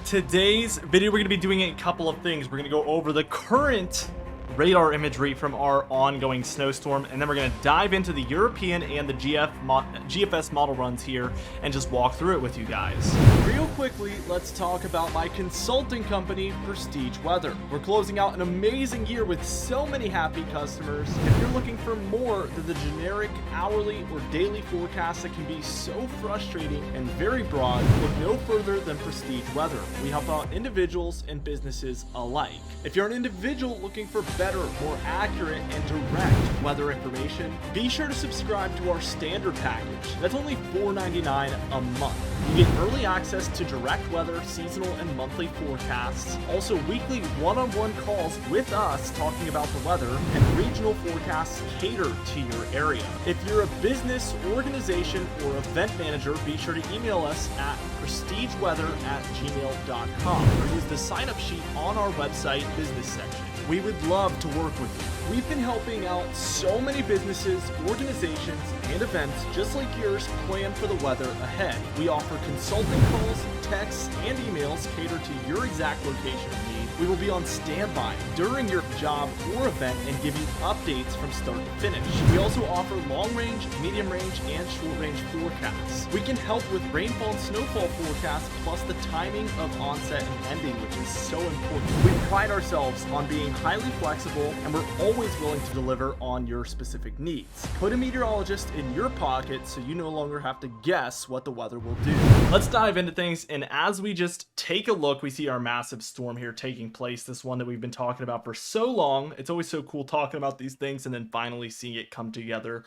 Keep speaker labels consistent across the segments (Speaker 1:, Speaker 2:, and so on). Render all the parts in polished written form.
Speaker 1: Today's video, we're going to be doing a couple of things. We're going to go over the current radar imagery from our ongoing snowstorm, and then we're going to dive into the European and the GFS model runs here and just walk through it with you guys. Real quickly, let's talk about my consulting company, Prestige Weather. We're closing out an amazing year with so many happy customers. If you're looking for more than the generic hourly or daily forecasts that can be so frustrating and very broad, look no further than Prestige Weather. We help out individuals and businesses alike. If you're an individual looking for better, more accurate, and direct weather information, be sure to subscribe to our standard package. That's only $4.99 a month. You get early access to direct weather, seasonal, and monthly forecasts, also weekly one-on-one calls with us talking about the weather, and regional forecasts catered to your area. If you're a business, organization, or event manager, be sure to email us at prestigeweather@gmail.com or use the sign-up sheet on our website business section. We would love to work with you. We've been helping out so many businesses, organizations, and events just like yours plan for the weather ahead. We offer consulting calls, texts, and emails catered to your exact location of need. We will be on standby during your job or event and give you updates from start to finish. We also offer long-range, medium-range, and short-range forecasts. We can help with rainfall and snowfall forecasts, plus the timing of onset and ending, which is so important. We pride ourselves on being highly flexible, and we're always willing to deliver on your specific needs. Put a meteorologist in your pocket so you no longer have to guess what the weather will do. Let's dive into things, and as we just take a look, we see our massive storm here taking place, this one that we've been talking about for so long. It's always so cool talking about these things and then finally seeing it come together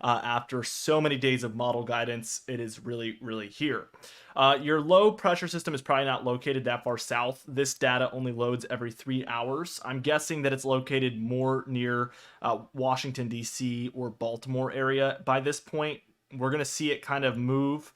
Speaker 1: after so many days of model guidance. It is really here. Your low pressure system is probably not located that far south. This data only loads every 3 hours. I'm guessing that it's located more near Washington, D.C. or Baltimore area by this point. We're going to see it kind of move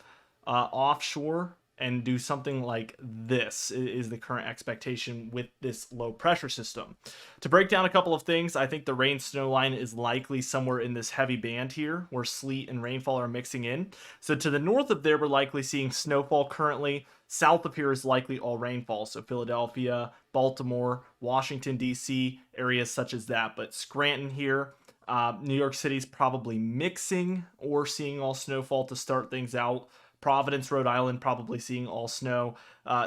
Speaker 1: offshore and do something like this is the current expectation with this low pressure system. To break down a couple of things, I think the rain snow line is likely somewhere in this heavy band here where sleet and rainfall are mixing in. So to the north of there, we're likely seeing snowfall currently. South of here is likely all rainfall. So Philadelphia, Baltimore, Washington, D.C., areas such as that. But Scranton here, New York City's probably mixing or seeing all snowfall to start things out. Providence, Rhode Island, probably seeing all snow.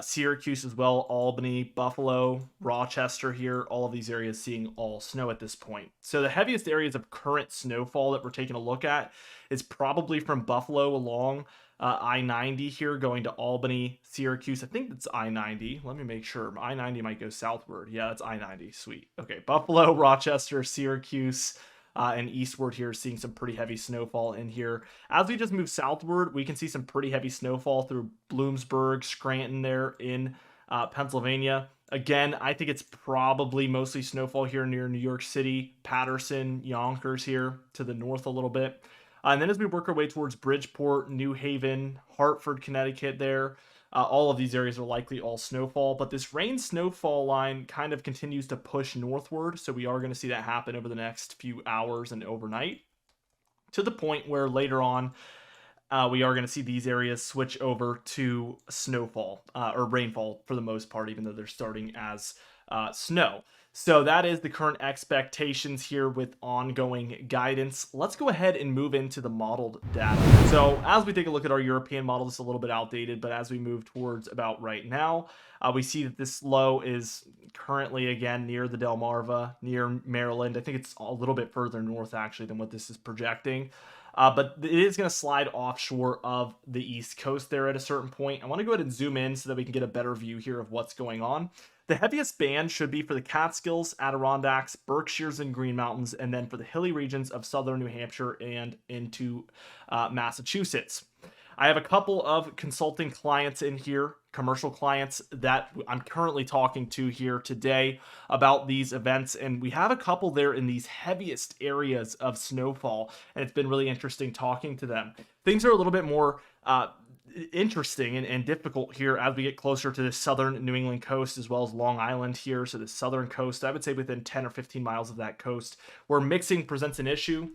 Speaker 1: Syracuse as well, Albany, Buffalo, Rochester here, all of these areas seeing all snow at this point. So the heaviest areas of current snowfall that we're taking a look at is probably from Buffalo along I-90 here going to Albany, Syracuse. I think that's I-90. Let me make sure. I-90 might go southward. Yeah, that's I-90. Sweet. Okay, Buffalo, Rochester, Syracuse, and eastward here, seeing some pretty heavy snowfall in here. As we just move southward, we can see some pretty heavy snowfall through Bloomsburg, Scranton there in Pennsylvania. Again, I think it's probably mostly snowfall here near New York City, Paterson, Yonkers here to the north a little bit. And then as we work our way towards Bridgeport, New Haven, Hartford, Connecticut there, all of these areas are likely all snowfall, but this rain snowfall line kind of continues to push northward. So we are going to see that happen over the next few hours and overnight to the point where later on we are going to see these areas switch over to snowfall or rainfall for the most part, even though they're starting as snow. So that is the current expectations here with ongoing guidance. Let's go ahead and move into the modeled data. So as we take a look at our European model, this is a little bit outdated, but as we move towards about right now, we see that this low is currently again near the Delmarva, near Maryland. I think it's a little bit further north actually than what this is projecting. But it is going to slide offshore of the East Coast there at a certain point. I want to go ahead and zoom in so that we can get a better view here of what's going on. The heaviest band should be for the Catskills, Adirondacks, Berkshires, and Green Mountains, and then for the hilly regions of southern New Hampshire and into Massachusetts. I have a couple of consulting clients in here, commercial clients that I'm currently talking to here today about these events, and we have a couple there in these heaviest areas of snowfall, and it's been really interesting talking to them. Things are a little bit more interesting and difficult here as we get closer to the southern New England coast as well as Long Island here. So the southern coast, I would say within 10 or 15 miles of that coast, where mixing presents an issue.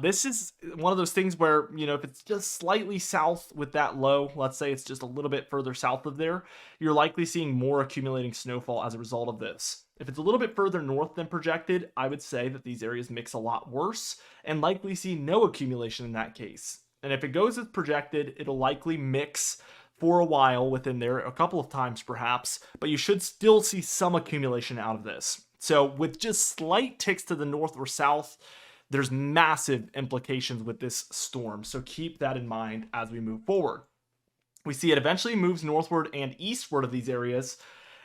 Speaker 1: This is one of those things where, if it's just slightly south with that low, let's say it's just a little bit further south of there, you're likely seeing more accumulating snowfall as a result of this. If it's a little bit further north than projected, I would say that these areas mix a lot worse and likely see no accumulation in that case. And if it goes as projected, it'll likely mix for a while within there, a couple of times perhaps, but you should still see some accumulation out of this. So with just slight ticks to the north or south, there's massive implications with this storm, so keep that in mind as we move forward. We see it eventually moves northward and eastward of these areas,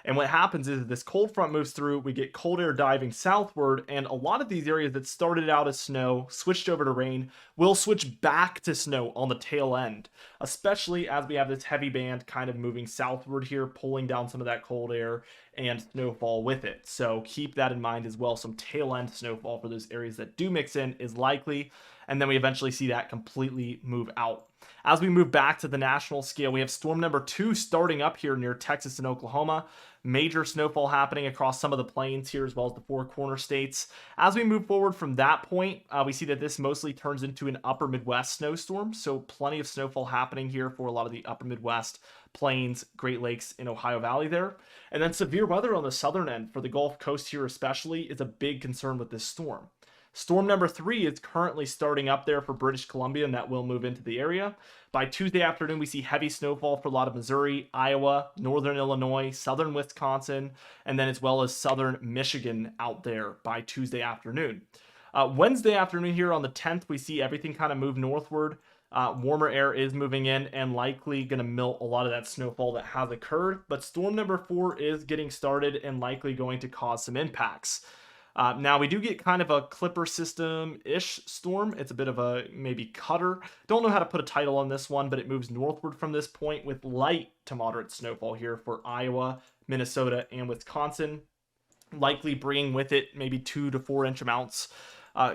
Speaker 1: and what happens is this cold front moves through, we get cold air diving southward, and a lot of these areas that started out as snow, switched over to rain, will switch back to snow on the tail end, especially as we have this heavy band kind of moving southward here, pulling down some of that cold air and snowfall with it. So keep that in mind as well. Some tail end snowfall for those areas that do mix in is likely, and then we eventually see that completely move out. As we move back to the national scale, we have storm number 2 starting up here near Texas and Oklahoma. Major snowfall happening across some of the plains here as well as the Four Corner states. As we move forward from that point, we see that this mostly turns into an upper Midwest snowstorm. So plenty of snowfall happening here for a lot of the upper Midwest, plains, Great Lakes, and Ohio Valley there. And then severe weather on the southern end for the Gulf Coast here especially is a big concern with this storm. Storm number 3 is currently starting up there for British Columbia, and that will move into the area. By Tuesday afternoon, we see heavy snowfall for a lot of Missouri, Iowa, northern Illinois, southern Wisconsin, and then as well as southern Michigan out there by Tuesday afternoon. Wednesday afternoon here on the 10th, we see everything kind of move northward. Warmer air is moving in and likely going to melt a lot of that snowfall that has occurred. But storm number 4 is getting started and likely going to cause some impacts. Now we do get kind of a Clipper system-ish storm. It's a bit of a maybe cutter. Don't know how to put a title on this one, but it moves northward from this point with light to moderate snowfall here for Iowa, Minnesota, and Wisconsin. Likely bringing with it maybe 2 to 4 inch amounts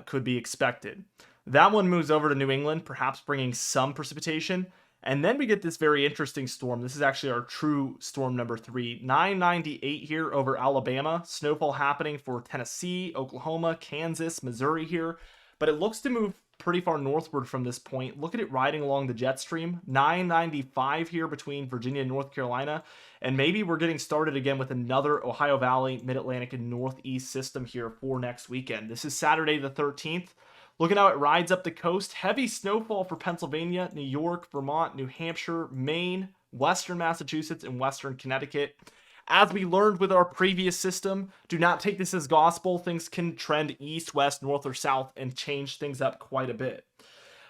Speaker 1: could be expected. That one moves over to New England, perhaps bringing some precipitation. And then we get this very interesting storm. This is actually our true storm number 3. 998 here over Alabama. Snowfall happening for Tennessee, Oklahoma, Kansas, Missouri here. But it looks to move pretty far northward from this point. Look at it riding along the jet stream. 995 here between Virginia and North Carolina. And maybe we're getting started again with another Ohio Valley, Mid-Atlantic, and Northeast system here for next weekend. This is Saturday the 13th. Look at how it rides up the coast. Heavy snowfall for Pennsylvania, New York, Vermont, New Hampshire, Maine, Western Massachusetts, and Western Connecticut. As we learned with our previous system, do not take this as gospel. Things can trend east, west, north, or south and change things up quite a bit.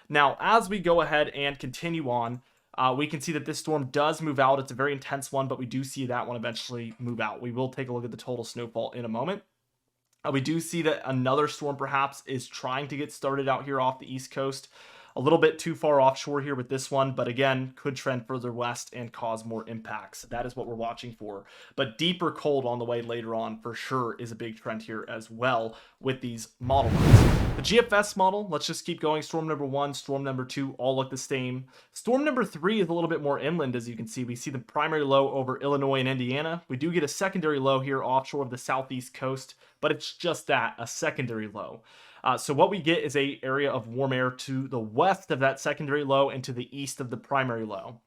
Speaker 1: Now, as we go ahead and continue on, we can see that this storm does move out. It's a very intense one, but we do see that one eventually move out. We will take a look at the total snowfall in a moment. We do see that another storm perhaps is trying to get started out here off the East Coast. A little bit too far offshore here with this one, but again, could trend further west and cause more impacts. That is what we're watching for. But deeper cold on the way later on for sure is a big trend here as well with these model runs. The GFS model, let's just keep going. Storm number 1, storm number 2, all look the same. Storm number 3 is a little bit more inland, as you can see. We see the primary low over Illinois and Indiana. We do get a secondary low here offshore of the southeast coast, but it's just that, a secondary low. So what we get is a area of warm air to the west of that secondary low and to the east of the primary low.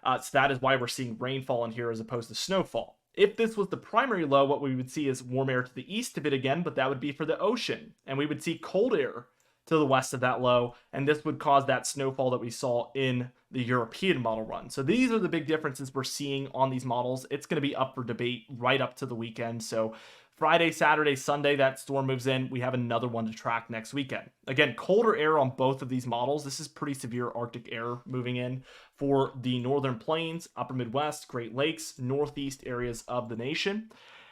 Speaker 1: So that is why we're seeing rainfall in here as opposed to snowfall. If this was the primary low, what we would see is warm air to the east of it again, but that would be for the ocean. And we would see cold air to the west of that low, and this would cause that snowfall that we saw in the European model run. So these are the big differences we're seeing on these models. It's going to be up for debate right up to the weekend. So Friday, Saturday, Sunday, that storm moves in. We have another one to track next weekend. Again, colder air on both of these models. This is pretty severe Arctic air moving in for the northern plains, upper Midwest, Great Lakes, northeast areas of the nation.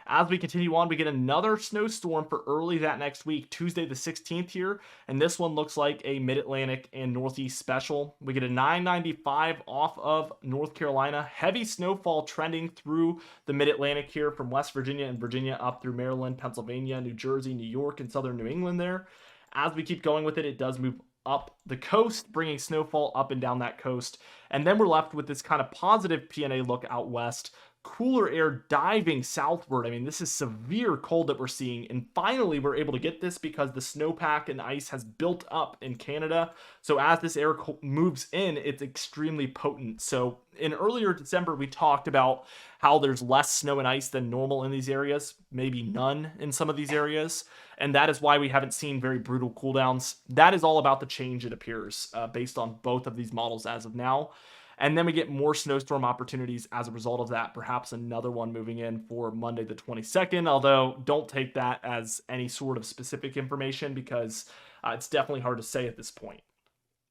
Speaker 1: As we continue on, we get another snowstorm for early that next week, Tuesday the 16th here, and this one looks like a Mid-Atlantic and Northeast special. We get a 995 off of North Carolina, heavy snowfall trending through the Mid-Atlantic here from West Virginia and Virginia up through Maryland, Pennsylvania, New Jersey, New York, and southern New England there. As we keep going with it, it does move up the coast, bringing snowfall up and down that coast, and then we're left with this kind of positive PNA look out west. cooler air diving southward. I mean, this is severe cold that we're seeing. And finally, we're able to get this because the snowpack and ice has built up in Canada. So as this air moves in, it's extremely potent. So in earlier December, we talked about how there's less snow and ice than normal in these areas, maybe none in some of these areas. And that is why we haven't seen very brutal cooldowns. That is all about the change, it appears, based on both of these models as of now. And then we get more snowstorm opportunities as a result of that. Perhaps another one moving in for Monday the 22nd, although don't take that as any sort of specific information because it's definitely hard to say at this point.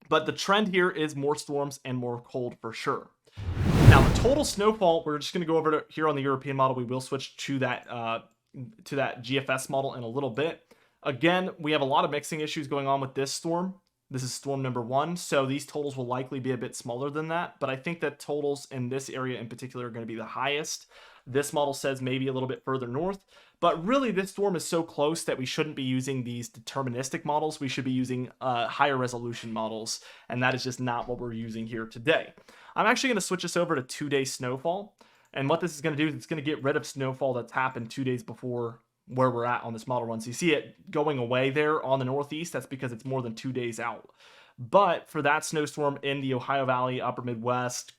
Speaker 1: But the trend here is more storms and more cold for sure. Now, the total snowfall, we're just going to go over to here on the European model. We will switch to that GFS model in a little bit. Again, we have a lot of mixing issues going on with this storm. This is storm number 1, so these totals will likely be a bit smaller than that, but I think that totals in this area in particular are going to be the highest. This model says maybe a little bit further north, but really this storm is so close that we shouldn't be using these deterministic models. We should be using higher resolution models, and that is just not what we're using here today. I'm actually going to switch this over to 2-day snowfall, and what this is going to do is it's going to get rid of snowfall that's happened 2 days before where we're at on this model run. So you see it going away there on the northeast. That's because it's more than 2 days out. But for that snowstorm in the Ohio Valley, upper Midwest,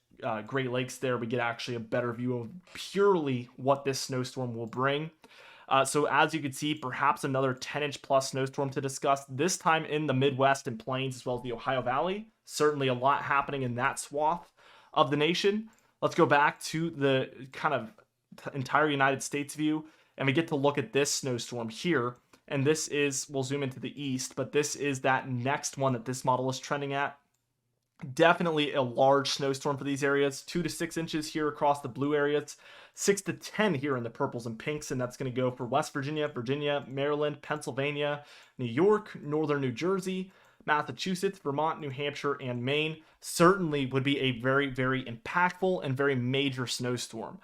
Speaker 1: Great Lakes there, we get actually a better view of purely what this snowstorm will bring. So as you can see, perhaps another 10-inch plus snowstorm to discuss, this time in the Midwest and Plains as well as the Ohio Valley. Certainly a lot happening in that swath of the nation. Let's go back to the kind of entire United States view. And we get to look at this snowstorm here. And this is, we'll zoom into the east, but this is that next one that this model is trending at. Definitely a large snowstorm for these areas. 2 to 6 inches here across the blue areas. 6 to 10 here in the purples and pinks. And that's going to go for West Virginia, Maryland, Pennsylvania, New York, northern New Jersey, Massachusetts, Vermont, New Hampshire, and Maine. Certainly would be a very, very impactful and very major snowstorm.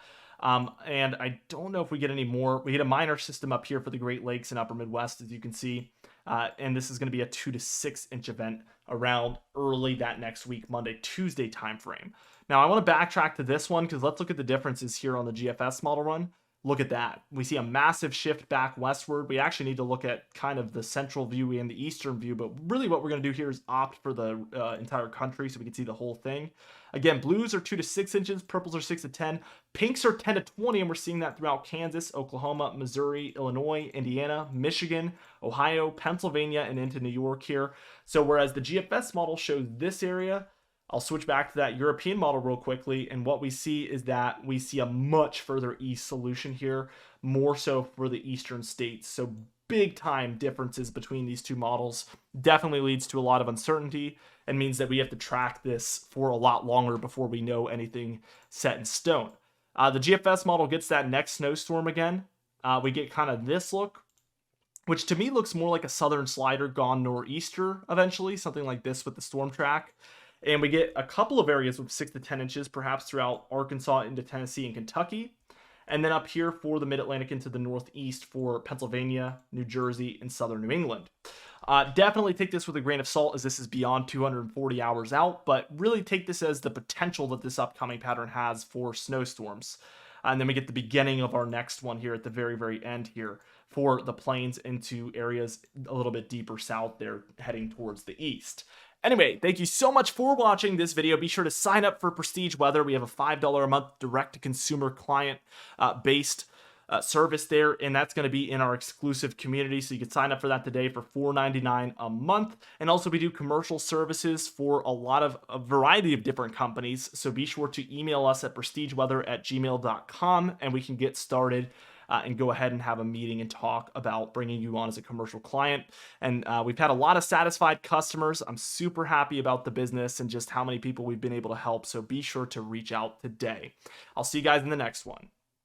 Speaker 1: And I don't know if we get any more. We get a minor system up here for the Great Lakes and upper Midwest, as you can see. And this is going to be a 2 to 6 inch event around early that next week, Monday, Tuesday timeframe. Now, I want to backtrack to this one because let's look at the differences here on the GFS model run. Look at that. We see a massive shift back westward. We actually need to look at kind of the central view and the eastern view, but really what we're going to do here is opt for the entire country so we can see the whole thing. Again, blues are 2 to 6 inches, purples are 6 to 10, pinks are 10 to 20, and we're seeing that throughout Kansas, Oklahoma, Missouri, Illinois, Indiana, Michigan, Ohio, Pennsylvania, and into New York here. So whereas the GFS model shows this area, I'll switch back to that European model real quickly, and what we see is that we see a much further east solution here, more so for the eastern states. So big time differences between these two models definitely leads to a lot of uncertainty and means that we have to track this for a lot longer before we know anything set in stone. The GFS model gets that next snowstorm again. We get kind of this look, which to me looks more like a southern slider gone nor'easter eventually, something like this with the storm track. And we get a couple of areas with 6 to 10 inches, perhaps throughout Arkansas into Tennessee and Kentucky. And then up here for the mid-Atlantic into the northeast for Pennsylvania, New Jersey, and southern New England. Definitely take this with a grain of salt as this is beyond 240 hours out, but really take this as the potential that this upcoming pattern has for snowstorms. And then we get the beginning of our next one here at the very, very end here for the plains into areas a little bit deeper south there heading towards the east. Anyway, thank you so much for watching this video. Be sure to sign up for Prestige Weather. We have a $5 a month direct-to-consumer client-based service there, and that's going to be in our exclusive community. So you can sign up for that today for $4.99 a month. And also we do commercial services for a variety of different companies. So be sure to email us at prestigeweather@gmail.com, and we can get started and go ahead and have a meeting and talk about bringing you on as a commercial client. And we've had a lot of satisfied customers. I'm super happy about the business and just how many people we've been able to help. So be sure to reach out today. I'll see you guys in the next one.